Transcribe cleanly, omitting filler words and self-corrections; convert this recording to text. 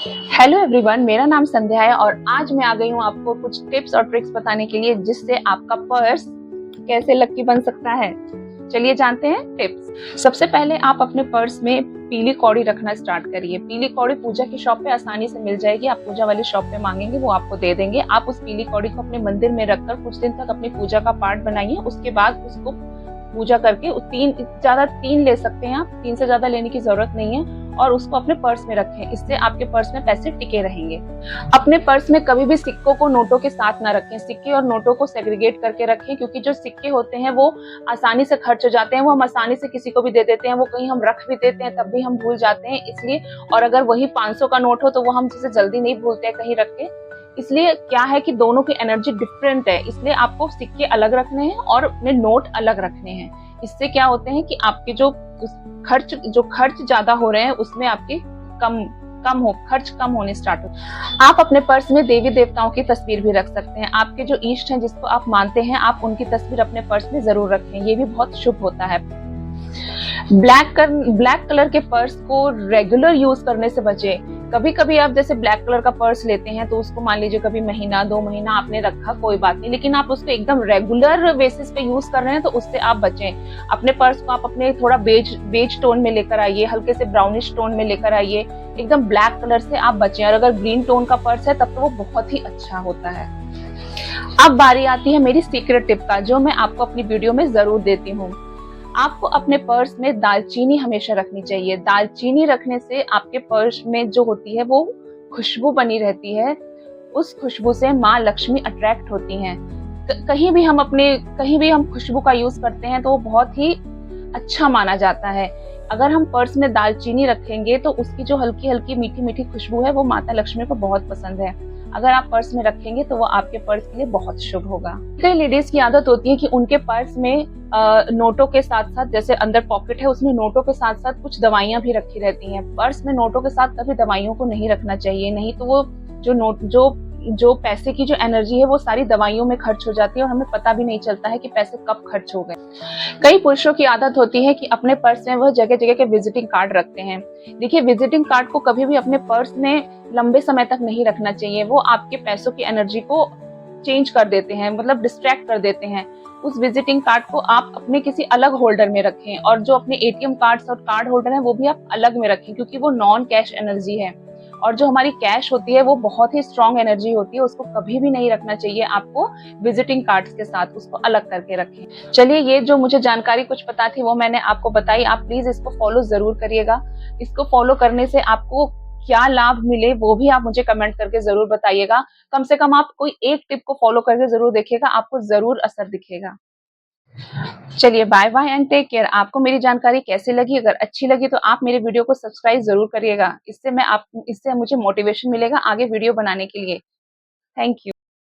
Hello everyone, मेरा नाम संध्या है और आज मैं आ गई हूँ आपको कुछ टिप्स और ट्रिक्स बताने के लिए जिससे आपका पर्स कैसे लकी बन सकता है। चलिए जानते हैं टिप्स। सबसे पहले आप अपने पर्स में पीली कौड़ी रखना स्टार्ट करिए। पीली कौड़ी पूजा की शॉप पे आसानी से मिल जाएगी। आप पूजा वाली शॉप पे मांगेंगे, वो आपको दे देंगे। आप उस पीली कौड़ी को अपने मंदिर में रखकर कुछ दिन तक अपनी पूजा का पार्ट बनाइए। उसके बाद उसको पूजा करके तीन ले सकते हैं आप, 3 से ज्यादा लेने की जरूरत नहीं है, और उसको अपने पर्स में रखें। इससे आपके पर्स में पैसे टिके रहेंगे। अपने पर्स में कभी भी सिक्कों को नोटों के साथ ना रखें। सिक्के और नोटों को सेग्रीगेट करके रखें, क्योंकि जो सिक्के होते हैं वो आसानी से खर्च हो जाते हैं। वो हम आसानी से किसी को भी दे देते हैं, वो कहीं हम रख भी देते हैं तब भी हम भूल जाते हैं, इसलिए। और अगर वही 500 का नोट हो तो वो हम जैसे जल्दी नहीं भूलते हैं कहीं रख के। इसलिए क्या है कि दोनों की एनर्जी डिफरेंट है, इसलिए आपको सिक्के अलग रखने हैं और अपने नोट अलग रखने हैं। इससे क्या होते हैं कि आपके जो खर्च ज्यादा हो रहे हैं उसमें आपके खर्च कम होने स्टार्ट हो। आप अपने पर्स में देवी देवताओं की तस्वीर भी रख सकते हैं। आपके जो इष्ट हैं, जिसको आप मानते हैं, आप उनकी तस्वीर अपने पर्स में जरूर रखें। ये भी बहुत शुभ होता है। ब्लैक कलर के पर्स को रेगुलर यूज करने से बचे। कभी कभी आप जैसे ब्लैक कलर का पर्स लेते हैं तो उसको मान लीजिए कभी महीना 2 महीना आपने रखा, कोई बात नहीं, लेकिन आप उसको एकदम रेगुलर बेसिस पे यूज कर रहे हैं तो उससे आप बचें। अपने पर्स को आप अपने थोड़ा बेज टोन में लेकर आइए, हल्के से ब्राउनिश टोन में लेकर आइए। एकदम ब्लैक कलर से आप बचें। और अगर ग्रीन टोन का पर्स है तब तो वो बहुत ही अच्छा होता है। अब बारी आती है मेरी सीक्रेट टिप का, जो मैं आपको अपनी वीडियो में जरूर देती हूँ। आपको अपने पर्स में दालचीनी हमेशा रखनी चाहिए। दालचीनी रखने से आपके पर्स में जो होती है वो खुशबू बनी रहती है। उस खुशबू से माँ लक्ष्मी अट्रैक्ट होती हैं। कहीं भी हम खुशबू का यूज करते हैं तो वो बहुत ही अच्छा माना जाता है। अगर हम पर्स में दालचीनी रखेंगे तो उसकी जो हल्की हल्की मीठी मीठी खुशबू है वो माता लक्ष्मी को बहुत पसंद है। अगर आप पर्स में रखेंगे तो वो आपके पर्स के लिए बहुत शुभ होगा। कई लेडीज की आदत होती है कि उनके पर्स में नोटों के साथ साथ, जैसे अंदर पॉकेट है उसमें नोटों के साथ साथ कुछ दवाइयां भी रखी रहती हैं। पर्स में नोटों के साथ कभी दवाइयों को नहीं रखना चाहिए, नहीं तो वो जो पैसे की जो एनर्जी है वो सारी दवाइयों में खर्च हो जाती है और हमें पता भी नहीं चलता है कि पैसे कब खर्च हो गए। कई पुरुषों की आदत होती है कि अपने पर्स में वह जगह जगह के विजिटिंग कार्ड रखते हैं। देखिए, विजिटिंग कार्ड को कभी भी अपने पर्स में लंबे समय तक नहीं रखना चाहिए। वो आपके पैसों की एनर्जी को चेंज कर देते हैं, मतलब डिस्ट्रैक्ट कर देते हैं। उस विजिटिंग कार्ड को आप अपने किसी अलग होल्डर में रखें, और जो अपने एटीएम कार्ड्स और कार्ड होल्डर है वो भी आप अलग में रखें, क्योंकि वो नॉन कैश एनर्जी है। और जो हमारी कैश होती है वो बहुत ही स्ट्रॉन्ग एनर्जी होती है, उसको कभी भी नहीं रखना चाहिए आपको विजिटिंग कार्ड्स के साथ। उसको अलग करके रखें। चलिए, ये जो मुझे जानकारी कुछ पता थी वो मैंने आपको बताई। आप प्लीज इसको फॉलो जरूर करिएगा। इसको फॉलो करने से आपको क्या लाभ मिले वो भी आप मुझे कमेंट करके जरूर बताइएगा। कम से कम आप कोई एक टिप को फॉलो करके जरूर देखिएगा, आपको जरूर असर दिखेगा। चलिए, bye bye and take care. आपको मेरी जानकारी कैसी लगी? अगर अच्छी लगी तो आप मेरे वीडियो को सब्सक्राइब जरूर करिएगा। इससे मुझे मोटिवेशन मिलेगा आगे वीडियो बनाने के लिए। Thank you.